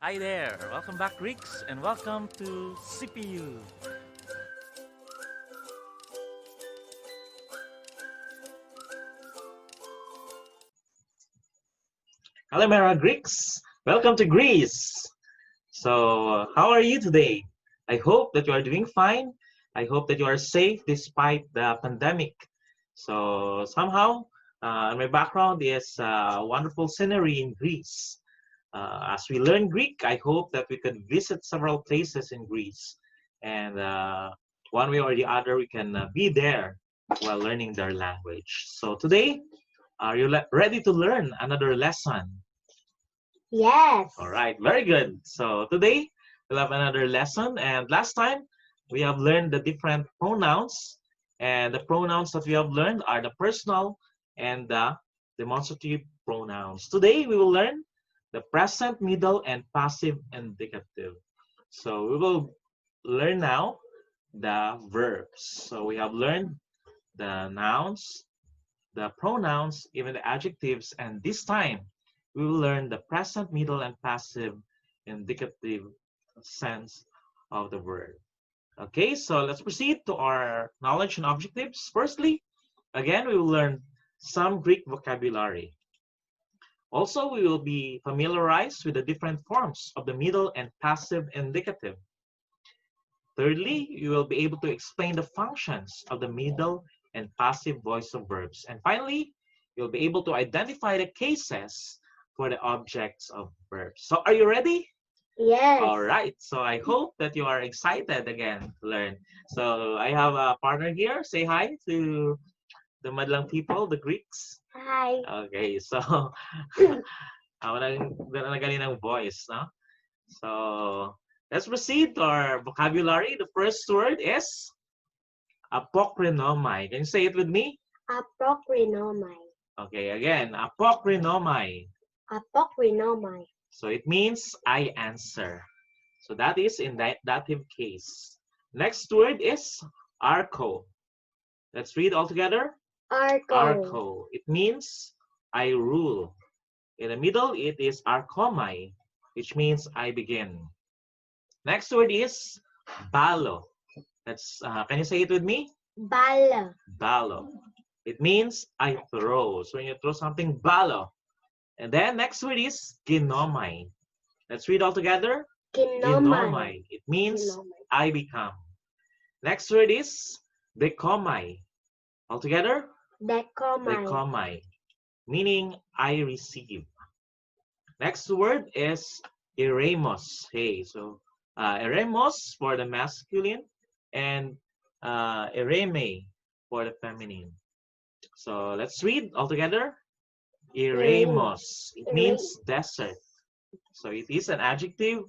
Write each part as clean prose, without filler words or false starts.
Hi there, welcome back Greeks and welcome to CPU. Hello, Mara Greeks. Welcome to Greece. How are you today? I hope that you are doing fine. I hope that you are safe despite the pandemic. Somehow, my background is wonderful scenery in Greece. As we learn Greek, I hope that we can visit several places in Greece. And one way or the other, we can be there while learning their language. So today, are you ready to learn another lesson? Yes. All right, very good. So today we'll have another lesson. And last time we have learned the different pronouns. And the pronouns that we have learned are the personal and the demonstrative pronouns. Today we will learn the present, middle, and passive indicative. So we will learn now the verbs. So we have learned the nouns, the pronouns, even the adjectives, and this time we will learn the present, middle, and passive indicative sense of the word. Okay, so let's proceed to our knowledge and objectives. Firstly, again, we will learn some Greek vocabulary. Also, we will be familiarized with the different forms of the middle and passive indicative. Thirdly, you will be able to explain the functions of the middle and passive voice of verbs. And finally, you'll be able to identify the cases for the objects of verbs. So are you ready? Yes. All right. So I hope that you are excited again to learn. So I have a partner here. Say hi to the Madlang people, the Greeks. Hi. Okay, so wala ng voice, no? So let's proceed to our vocabulary. The first word is apokrinomai. Can you say it with me? Apokrinomai. Okay, again, apokrinomai. Apokrinomai. So it means I answer. So that is in that dative case. Next word is arco. Let's read all together. Arco. Arco. It means I rule. In the middle, it is arkomai, which means I begin. Next word is balo. Can you say it with me? Bala. Balo. It means I throw. So when you throw something, balo. And then next word is ginomai. Let's read all together. Ginomai. It means Ginomai. I become. Next word is dekomai. All together. Dekomai. Dekomai. Meaning I receive. Next word is eremos. Hey, so eremos for the masculine and ereme for the feminine. So let's read all together. Eremos. It means desert. So it is an adjective,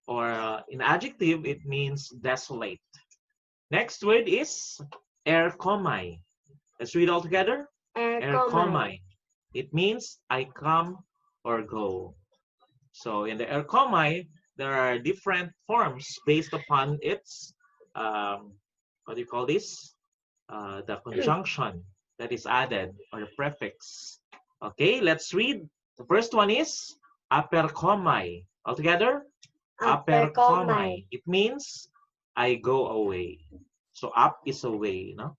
or in adjective, it means desolate. Next word is erkomai. Let's read all together. Erkomai. It means I come or go. So in the erkomai, there are different forms based upon its, what do you call this? The conjunction that is added, or the prefix. Okay, let's read. The first one is aperkomai. Altogether, aperkomai. It means I go away. So up is away, no?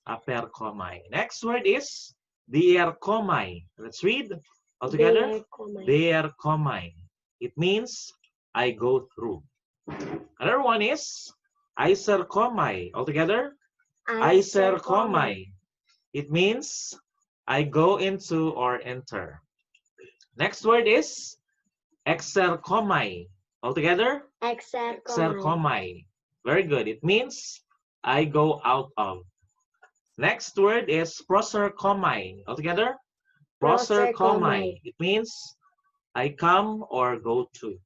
Aperkomai. Next word is dierkomai. Let's read altogether. Dierkomai. It means I go through. Another one is iserkomai. Altogether, iserkomai. It means I go into or enter. Next word is exerkomai. Altogether, exerkomai. Very good. It means I go out of. Next word is proserkomai. Altogether, proserkomai. It means I come or go to.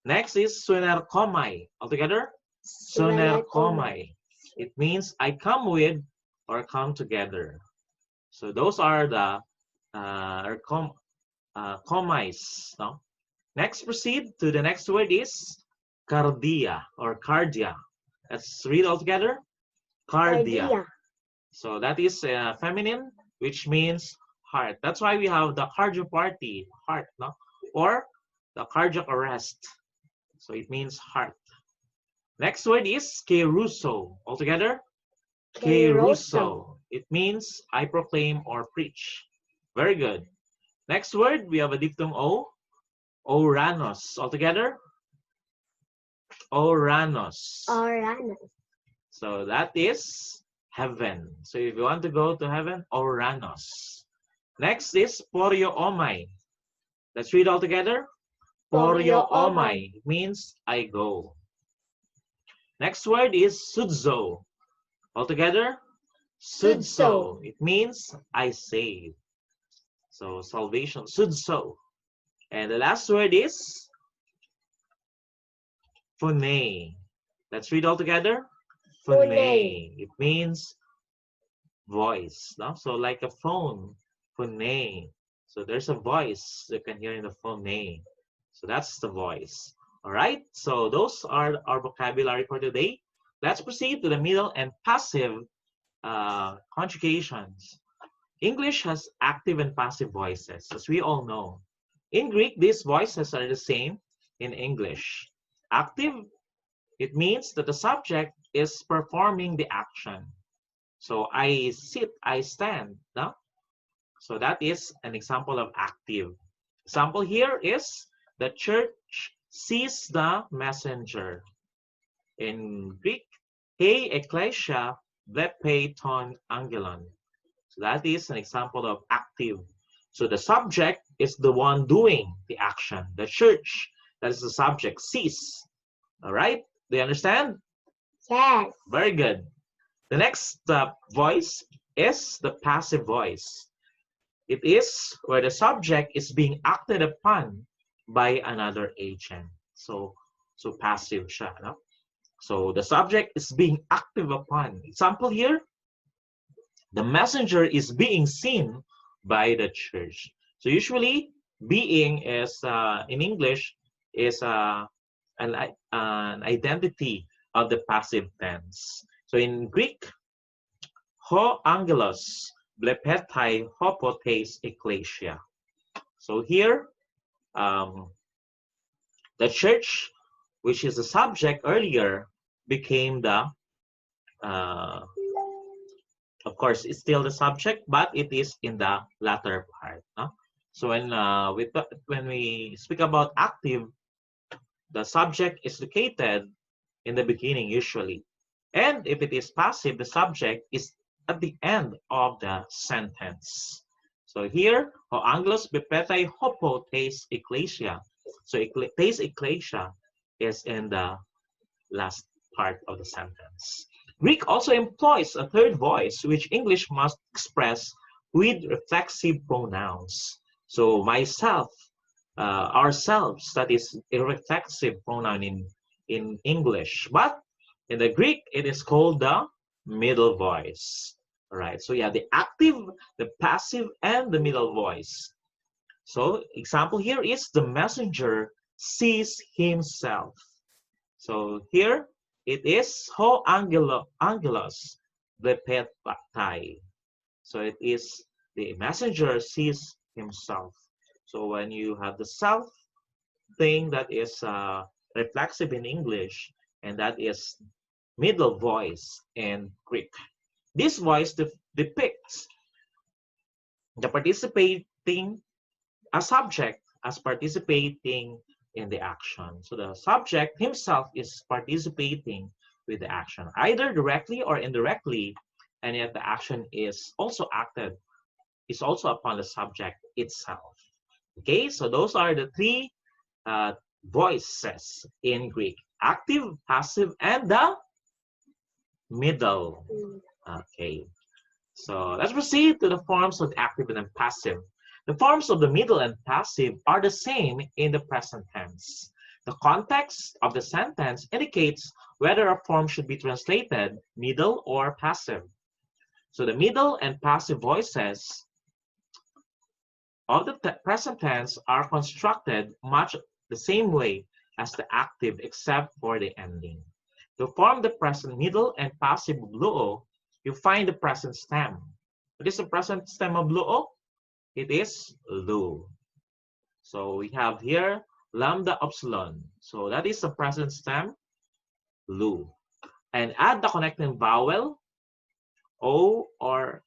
Next is sunerkomai. Altogether, sunerkomai. It means I come with or come together. So those are the komais. No? Next, proceed to the next word is cardia or cardia. Let's read all together. Cardia. So that is feminine, which means heart. That's why we have the cardio party, heart, no? Or the cardiac arrest. So it means heart. Next word is keruso. Altogether, keruso. It means I proclaim or preach. Very good. Next word, we have a diphthong O. Oranos. Altogether, oranos. Oranos. So that is heaven. So if you want to go to heaven, oranos. Next is poryoomai. Let's read all together. Poryoomai means I go. Next word is sudzo. Altogether, sudso. It means I save. So salvation, sudso. And the last word is phone. Let's read all together. Phone. It means voice. No? So like a phone, phone. So there's a voice you can hear in the phone. So that's the voice. All right. So those are our vocabulary for today. Let's proceed to the middle and passive conjugations. English has active and passive voices, as we all know. In Greek, these voices are the same in English. Active, it means that the subject is performing the action. So I sit, I stand. No? So that is an example of active. Example here is the church sees the messenger. In Greek, he ecclesia blepe ton angelon. So that is an example of active. So the subject is the one doing the action. The church, that is the subject, sees. All right? Do you understand? Yes. Very good. The next voice is the passive voice. It is where the subject is being acted upon by another agent. So passive siya, no? So the subject is being acted upon. Example here, the messenger is being seen by the church. So usually, being is in English is an identity of the passive tense. So in Greek, ho angelos blepetai hopotes ecclesia. So here, the church, which is the subject earlier, became the, of course, it's still the subject, but it is in the latter part. No? So when we speak about active, the subject is located in the beginning usually. And if it is passive, the subject is at the end of the sentence. So here, ho angelos bepetai hopotes ecclesia. So tes ecclesia is in the last part of the sentence. Greek also employs a third voice, which English must express with reflexive pronouns. So myself, ourselves, that is a reflexive pronoun in English. But in the Greek, it is called the middle voice. All right, so yeah, the active, the passive, and the middle voice. So example here is the messenger sees himself. So here it is ho angelos blepetai. So it is the messenger sees himself. So when you have the self thing, that is reflexive in English, and that is middle voice in Greek. This voice depicts the participating, a subject as participating in the action. So the subject himself is participating with the action, either directly or indirectly, and yet the action is also upon the subject itself. Okay, so those are the three voices in Greek: active, passive, and the middle. Okay, so let's proceed to the forms of the active and passive. The forms of the middle and passive are the same in the present tense. The context of the sentence indicates whether a form should be translated middle or passive. So the middle and passive voices of the present tense are constructed much the same way as the active, except for the ending. To form the present middle and passive bluo, you find the present stem. What is the present stem of bluo? It is lu. So we have here lambda epsilon. So that is the present stem, lu. And add the connecting vowel, O or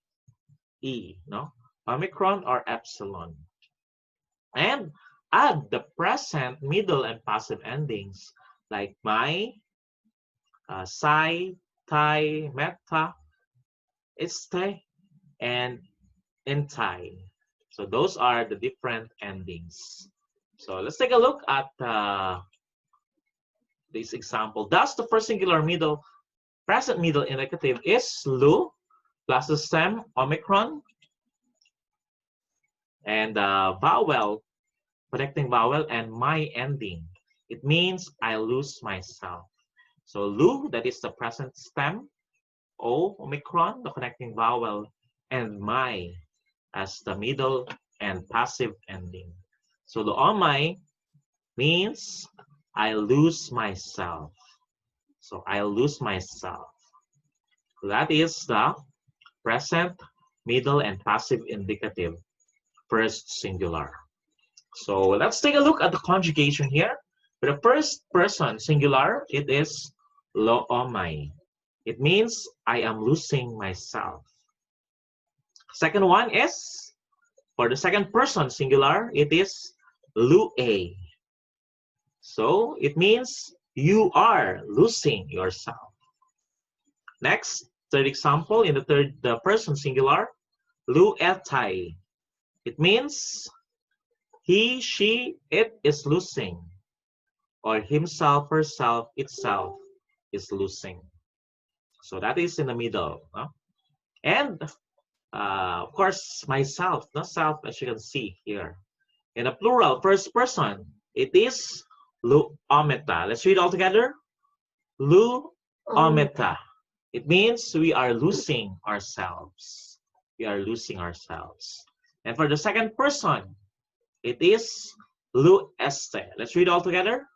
E, no? Omicron or epsilon. And add the present, middle, and passive endings like my, psi, tai, meta, este, and entai. So those are the different endings. So let's take a look at this example. Thus, the first singular middle, present middle indicative is lu plus the stem omicron and vowel, connecting vowel, and my ending. It means I lose myself. So lu, that is the present stem, o, omicron, the connecting vowel, and my as the middle and passive ending. So the omai means I lose myself. So I lose myself. That is the present, middle, and passive indicative, first singular. So let's take a look at the conjugation here. For the first person singular, it is lo omai. It means I am losing myself. Second one is, for the second person singular, it is lu a. So it means you are losing yourself. Next, third example, in the third person singular, lu etai. It means he, she, it is losing, or himself, herself, itself is losing. So that is in the middle. No? And of course, myself, not self, as you can see here. In a plural, first person, it is lu ometa. Let's read all together. Lu ometa. It means we are losing ourselves. We are losing ourselves. And for the second person, it is lu este. Let's read all together.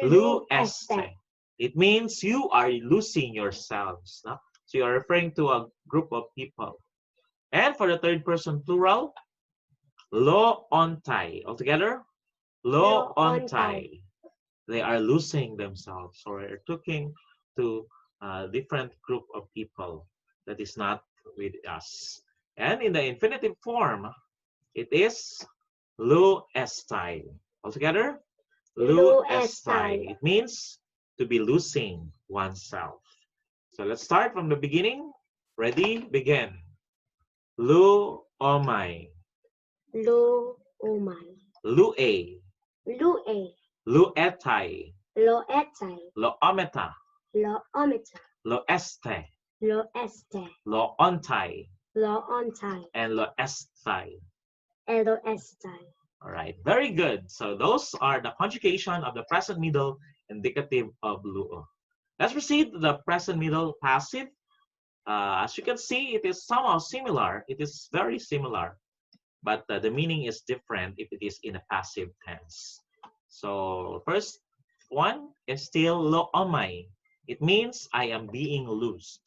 Lu este. It means you are losing yourselves. No? So you are referring to a group of people. And for the third person plural, lo ontai. All together, lo ontai. They are losing themselves, or are talking to a different group of people that is not with us. And in the infinitive form, it is lu estai. All together, lu estai. It means to be losing oneself. So let's start from the beginning. Ready? Begin. Lu omai. Lu umai. Lu a. Lu e. Lu etai. Lo etai. Lo ometa. Lo omita. Lo este. Lo este. Lo ontai. Lo ontai. And lo estai. Lo estai. All right, very good. So those are the conjugation of the present middle indicative of luo. Let's proceed to the present middle passive. As you can see, it is somehow similar. It is very similar, but the meaning is different if it is in a passive tense. So first one is still lo omai. It means I am being loosed.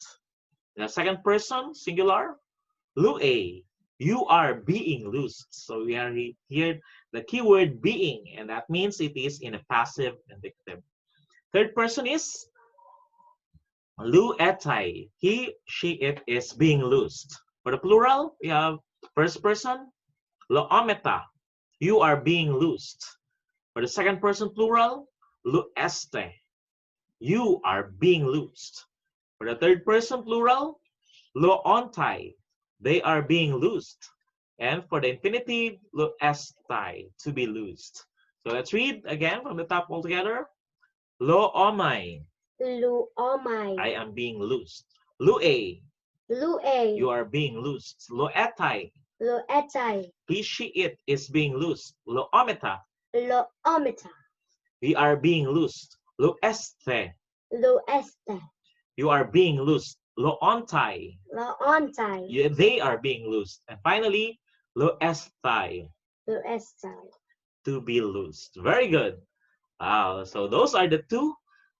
The second person singular, lu a. You are being loosed. So we are here the keyword being, and that means it is in a passive indicative. Third person is lu etai. He, she, it is being loosed. For the plural, we have first person, lo ometa. You are being loosed. For the second person plural, lu este. You are being loosed. For the third person plural, lo ontai. They are being loosed. And for the infinitive, lu estai, to be loosed. So let's read again from the top altogether. Lo omai. Lu omai. I am being loosed. Lu a. Lu e. You are being loosed. Lo etai. Lo etai. He, she, it is being loosed. Lo ometa. Lo omita. We are being loosed. Lo este. Lo este. You are being loosed. Lo ontai. Lo ontai. They are being loosed. And finally, lo estai. Lo estai. To be loosed. Very good. So those are the two.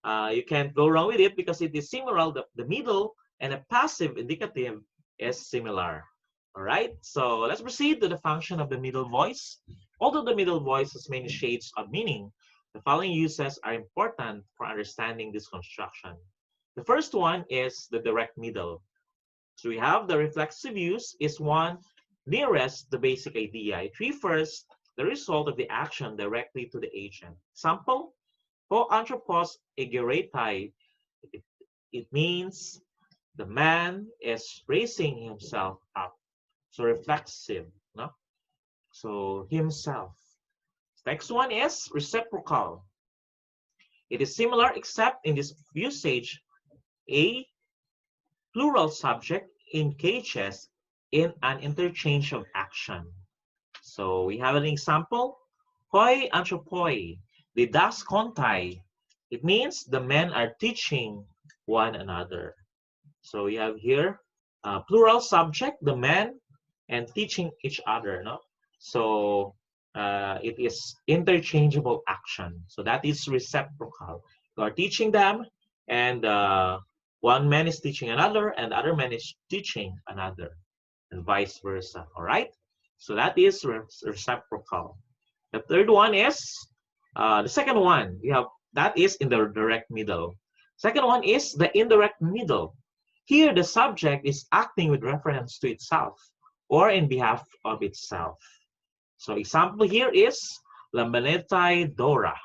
You can't go wrong with it because it is similar. The middle and a passive indicative is similar. All right, so let's proceed to the function of the middle voice. Although the middle voice has many shades of meaning, the following uses are important for understanding this construction. The first one is the direct middle. So we have the reflexive use is one nearest the basic idea. It refers the result of the action directly to the agent. Example, ho anthropos egeretai. It means the man is raising himself up. So reflexive, no? So himself. Next one is reciprocal. It is similar except in this usage, a plural subject engages in an interchange of action. So we have an example, hoi anthropoi, didas kontai. It means the men are teaching one another. So we have here plural subject, the men, and teaching each other. No? So it is interchangeable action. So that is reciprocal. You are teaching them, and one man is teaching another, and the other man is teaching another, and vice versa. All right. So that is reciprocal. The third one is the second one. We have that is in the direct middle. Second one is the indirect middle. Here, the subject is acting with reference to itself or in behalf of itself. So example here is Lambanetai Dora.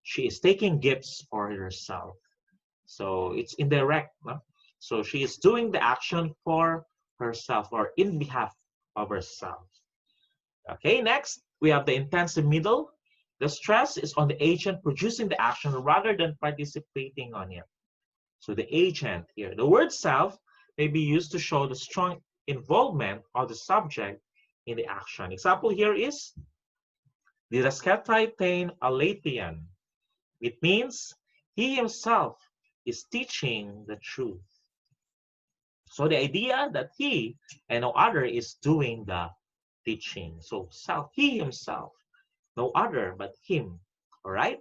She is taking gifts for herself. So it's indirect. No? So she is doing the action for herself or in behalf of herself. Okay, next we have the intensive middle. The stress is on the agent producing the action rather than participating on it. So the agent here, the word self may be used to show the strong involvement of the subject in the action. Example here is Didasketai tein alethean. It means he himself is teaching the truth. So the idea that he and no other is doing the teaching. So self, he himself, no other but him. All right?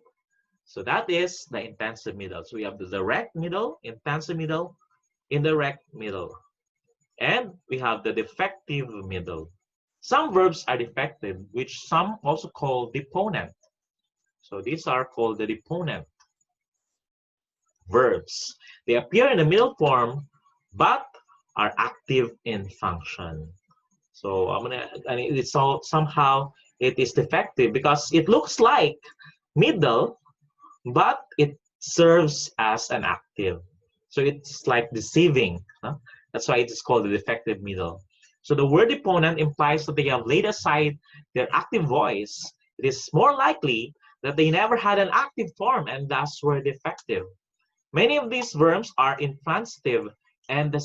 So that is the intensive middle. So we have the direct middle, intensive middle, indirect middle. And we have the defective middle. Some verbs are defective, which some also call deponent. So these are called the deponent verbs. They appear in the middle form, but are active in function. So it's all somehow it is defective because it looks like middle, but it serves as an active. So it's like deceiving. Huh? That's why it is called the defective middle. So the word deponent implies that they have laid aside their active voice. It is more likely that they never had an active form and thus were defective. Many of these verbs are intransitive and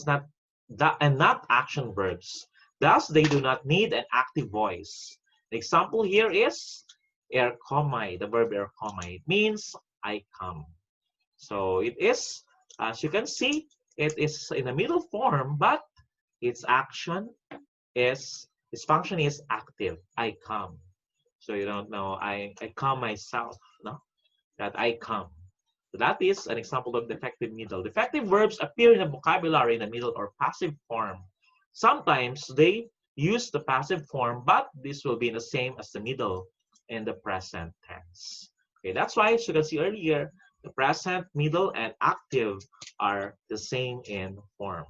not action verbs. Thus, they do not need an active voice. The example here is erkomai, the verb erkomai. It means I come. So it is, as you can see, it is in the middle form, but its action is, its function is active. I come. So you don't know, I come myself, no? That I come. So that is an example of defective middle. Defective verbs appear in the vocabulary in the middle or passive form. Sometimes they use the passive form, but this will be the same as the middle in the present tense. Okay, that's why, as you can see earlier, the present, middle, and active are the same in form.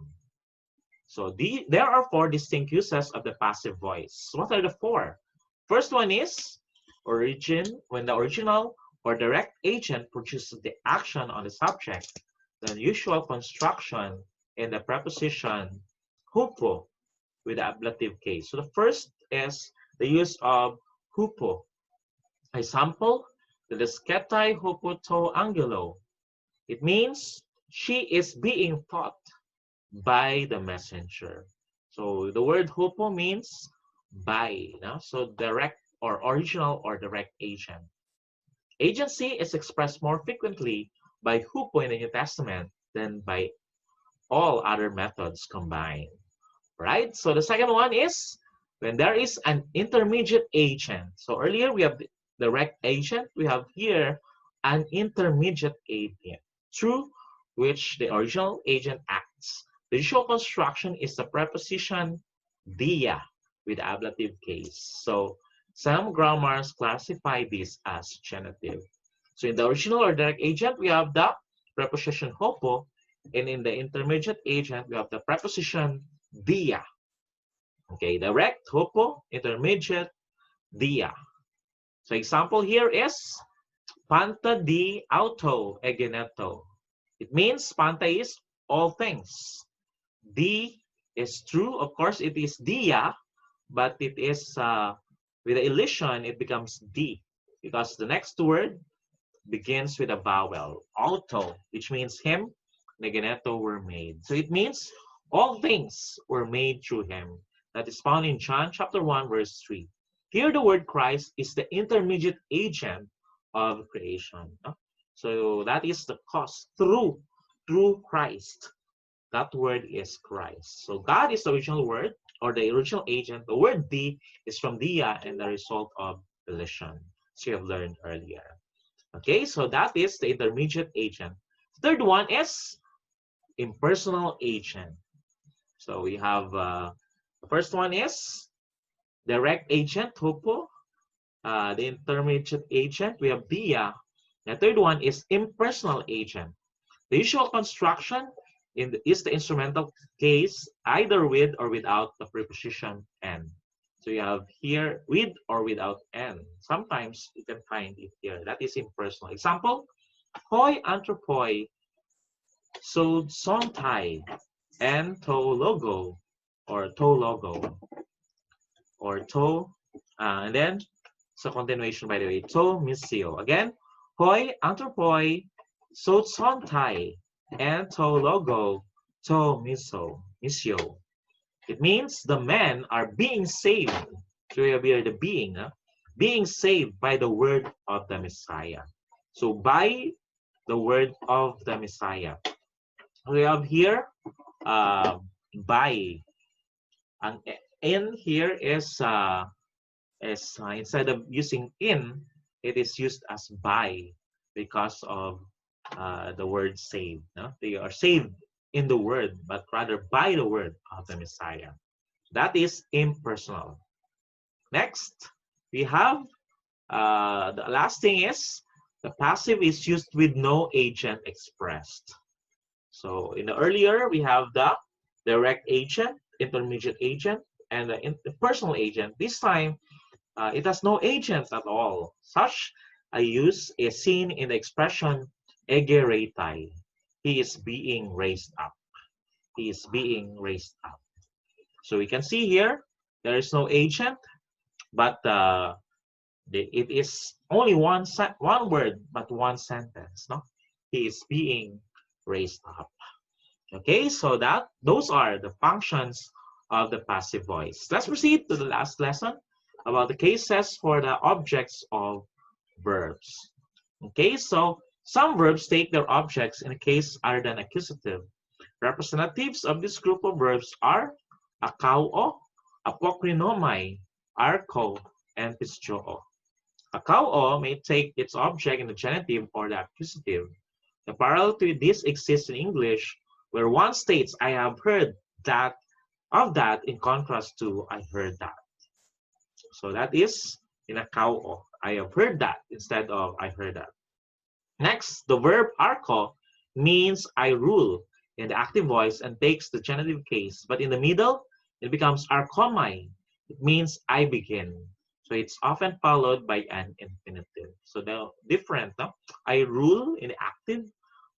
So there are four distinct uses of the passive voice. What are the four? First one is when the original or direct agent produces the action on the subject, the usual construction in the preposition hupo with the ablative case. So the first is the use of hupo. Example, the desketai hupo to angelo. It means she is being taught by the messenger. So the word hupo means by, so direct or original or direct agent. Agency is expressed more frequently by hupo in the New Testament than by all other methods combined. Right? So the second one is when there is an intermediate agent. So earlier we have the direct agent. We have here an intermediate agent through which the original agent acts. The usual construction is the preposition dia with ablative case. So some grammars classify this as genitive. So in the original or direct agent, we have the preposition hopo, and in the intermediate agent, we have the preposition dia. Okay, direct hopo, intermediate dia. So example here is panta di auto egeneto. It means panta is all things. Di is true. Of course, it is dia, but it is with the elision, it becomes di because the next word begins with a vowel, auto, which means him, negeneto were made. So it means all things were made through him. That is found in John chapter 1, verse 3. Here the word Christ is the intermediate agent of creation. So that is the cause through Christ. That word is Christ. So God is the original word or the original agent. The word di is from dia and the result of elision. So you have learned earlier. Okay, so that is the intermediate agent. Third one is impersonal agent. So we have the first one is direct agent, hopo. The intermediate agent, we have dia. The third one is impersonal agent. The usual construction is the instrumental case, either with or without the preposition "n." So you have here with or without "n." Sometimes you can find it here. That is impersonal. Example, hoi anthropoi sod sontai and to logo or to logo or to and then so continuation, by the way, to missio. Again, hoi anthropoi sod sontai and to logo to missio. It means the men are being saved. So we are the being saved by the word of the Messiah. So by the word of the Messiah. We have here by. And in here is instead of using in, it is used as by because of the word saved. No? They are saved in the word, but rather by the word of the Messiah. That is impersonal. Next, we have the last thing is the passive is used with no agent expressed. So in the earlier, we have the direct agent, intermediate agent, and the personal agent. This time, it has no agent at all. Such a use is seen in the expression egeretai. He is being raised up. He is being raised up. So we can see here, there is no agent, but it is only one word, but one sentence. No, he is being raised up. Okay, so those are the functions of the passive voice. Let's proceed to the last lesson about the cases for the objects of verbs. Okay, so some verbs take their objects in a case other than accusative. Representatives of this group of verbs are akao, apokrinomai, arko, and pistoo. Akao may take its object in the genitive or the accusative. The parallel to this exists in English, where one states, I have heard that of that, in contrast to I heard that. So that is in akao. I have heard that instead of I heard that. Next, the verb arko means I rule in the active voice and takes the genitive case. But in the middle, it becomes arkomai. It means I begin. So it's often followed by an infinitive. So they're different. No? I rule in the active,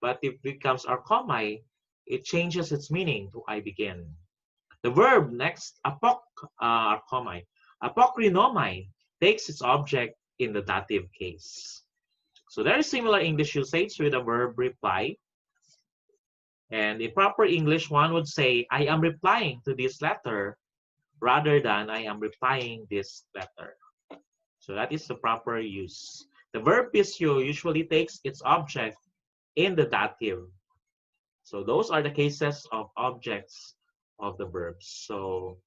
but if it becomes arkomai, it changes its meaning to I begin. The verb next, arkomai. Apokrinomai takes its object in the dative case. So there is similar English usage with the verb reply. And in proper English, one would say, I am replying to this letter rather than I am replying this letter. So that is the proper use. The verb pisio usually takes its object in the dative. So those are the cases of objects of the verbs. So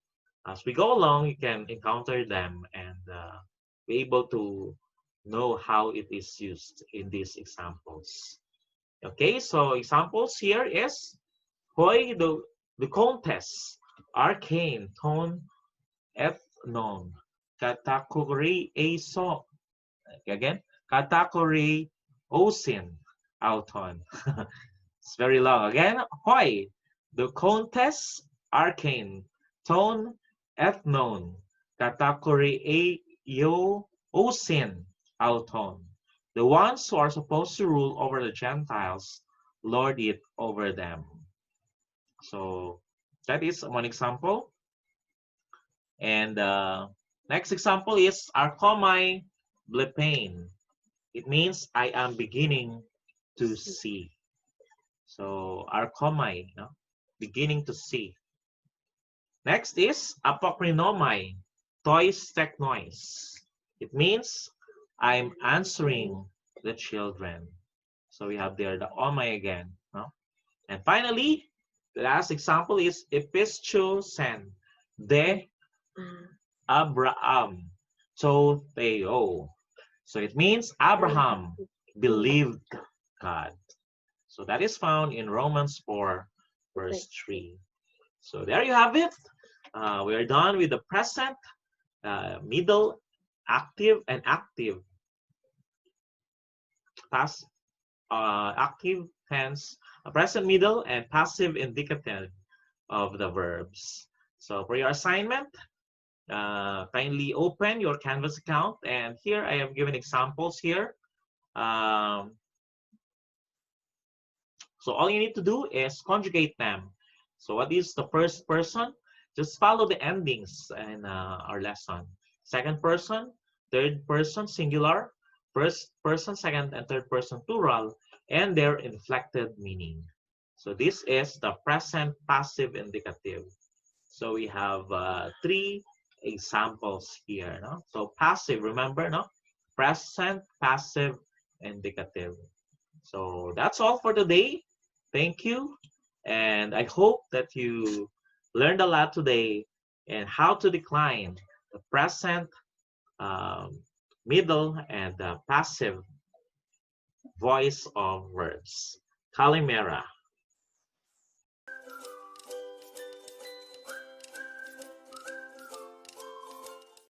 as we go along, you can encounter them and be able to know how it is used in these examples. Okay, so examples here is hoi the countess arcane, ton, ethnon, katakuri, aso. Again, katakuri, osin, auton. It's very long. Again, hoi, the contest, arcane, ton, ethnon, katakuri, a, yo, osin, auton. The ones who are supposed to rule over the Gentiles lord it over them. So that is one example. And next example is arkomai blepain. It means I am beginning to see. So arkomai, beginning to see. Next is apokrinomai, tois teknois. It means I'm answering the children. So we have there the omai again. And finally, the last example is epistosen, de Abraham, to Theo. So it means Abraham believed God. So that is found in Romans 4, verse 3. So there you have it. We are done with the present, middle, active, and active. Past, active tense, present, middle, and passive indicative of the verbs. So for your assignment, kindly open your Canvas account, and here I have given examples here. So all you need to do is conjugate them. So what is the first person? Just follow the endings in our lesson. Second person, third person singular, first person, second and third person plural, and their inflected meaning. So this is the present passive indicative. So we have 3 examples here. No? So passive, remember, no? Present, passive, indicative. So that's all for today. Thank you. And I hope that you learned a lot today and how to decline the present, middle, and the passive voice of words. Kalimera.